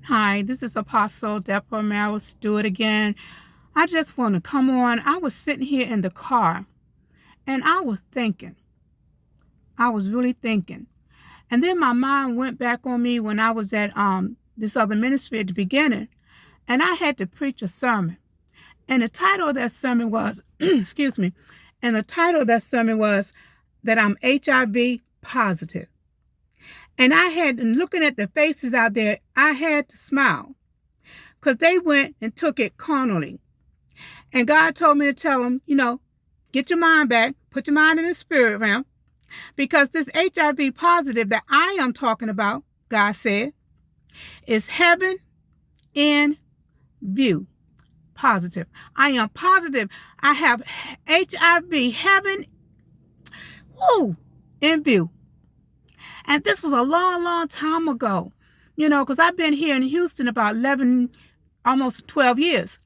Hi, this is Apostle Deborah Merrill Stewart again. I just want to come on. I was sitting here in the car and I was thinking. I was really thinking. And then my mind went back on me when I was at this other ministry at the beginning, and I had to preach a sermon. And the title of that sermon was, excuse me, and the title of that sermon was that I'm HIV positive. And I had, looking at the faces out there, I had to smile because they went and took it carnally. And God told me to tell them, get your mind back, put your mind in the spirit realm, because this HIV positive that I am talking about, God said, is heaven in view. Positive. I am positive. I have HIV, heaven, in view. And this was a long, long time ago, because I've been here in Houston about 11, almost 12 years.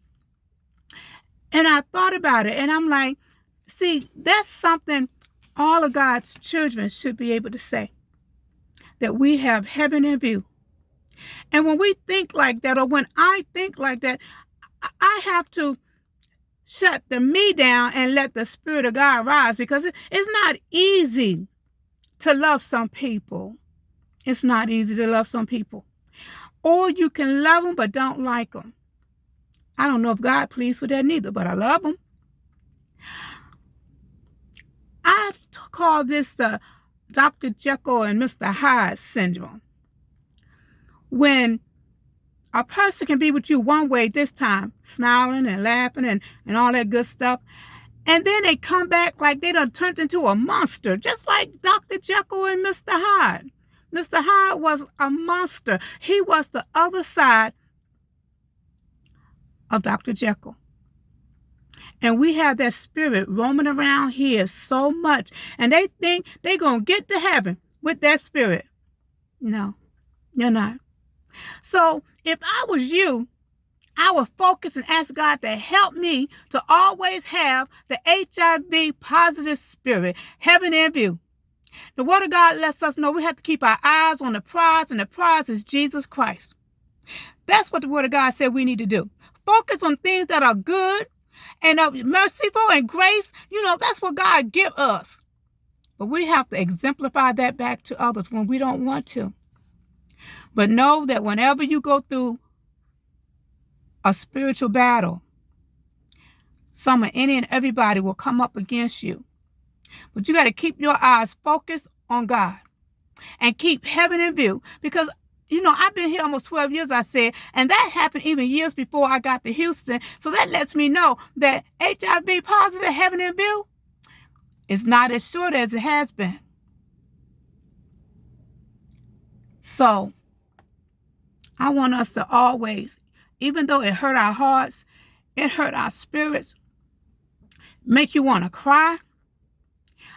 And I thought about it, and I'm like, see, that's something all of God's children should be able to say, that we have heaven in view. And when we think like that, or when I think like that, I have to shut the me down and let the Spirit of God rise, because it's not easy to love some people. It's not easy to love some people. Or you can love them but don't like them. I don't know if God pleased with that neither, but I love them. I call this the Dr. Jekyll and Mr. Hyde syndrome. When a person can be with you one way this time, smiling and laughing and all that good stuff, and then they come back like they done turned into a monster, just like Dr. Jekyll and Mr. Hyde. Mr. Hyde was a monster. He was the other side of Dr. Jekyll. And we have that spirit roaming around here so much. And they think they're going to get to heaven with that spirit. No, you're not. So if I was you, I would focus and ask God to help me to always have the HIV positive spirit, heaven in view. The Word of God lets us know we have to keep our eyes on the prize, and the prize is Jesus Christ. That's what the Word of God said we need to do. Focus on things that are good and merciful and grace. That's what God gives us. But we have to exemplify that back to others when we don't want to. But know that whenever you go through a spiritual battle, any and everybody will come up against you. But you got to keep your eyes focused on God and keep heaven in view, because I've been here almost 12 years, I said, and that happened even years before I got to Houston. So that lets me know that HIV positive, heaven in view, is not as short as it has been. So I want us to always, even though it hurt our hearts, it hurt our spirits, make you want to cry,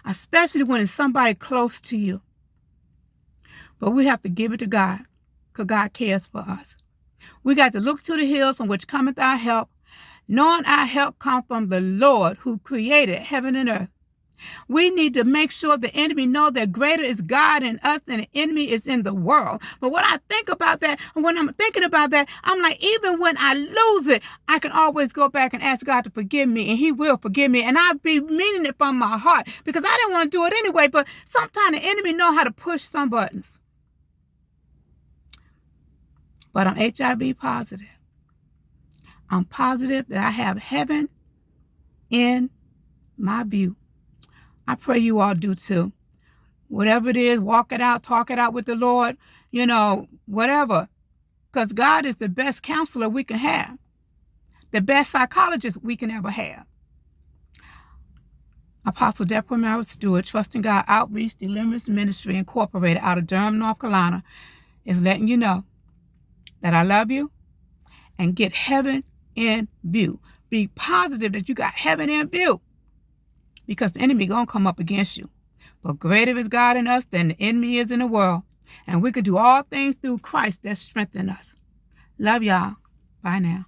especially when it's somebody close to you. But we have to give it to God, because God cares for us. We got to look to the hills from which cometh our help, knowing our help comes from the Lord who created heaven and earth. We need to make sure the enemy know that greater is God in us than the enemy is in the world. But when I think about that, and when I'm thinking about that, I'm like, even when I lose it, I can always go back and ask God to forgive me, and He will forgive me. And I'll be meaning it from my heart, because I didn't want to do it anyway. But sometimes the enemy know how to push some buttons. But I'm HIV positive. I'm positive that I have heaven in my view. I pray you all do too. Whatever it is, walk it out, talk it out with the Lord, whatever. Because God is the best counselor we can have, the best psychologist we can ever have. Apostle Deborah Merrill Stewart, Trusting God Outreach Deliverance Ministry Incorporated out of Durham, North Carolina, is letting you know that I love you, and get heaven in view. Be positive that you got heaven in view, because the enemy going to come up against you. But greater is God in us than the enemy is in the world. And we can do all things through Christ that strengthens us. Love y'all. Bye now.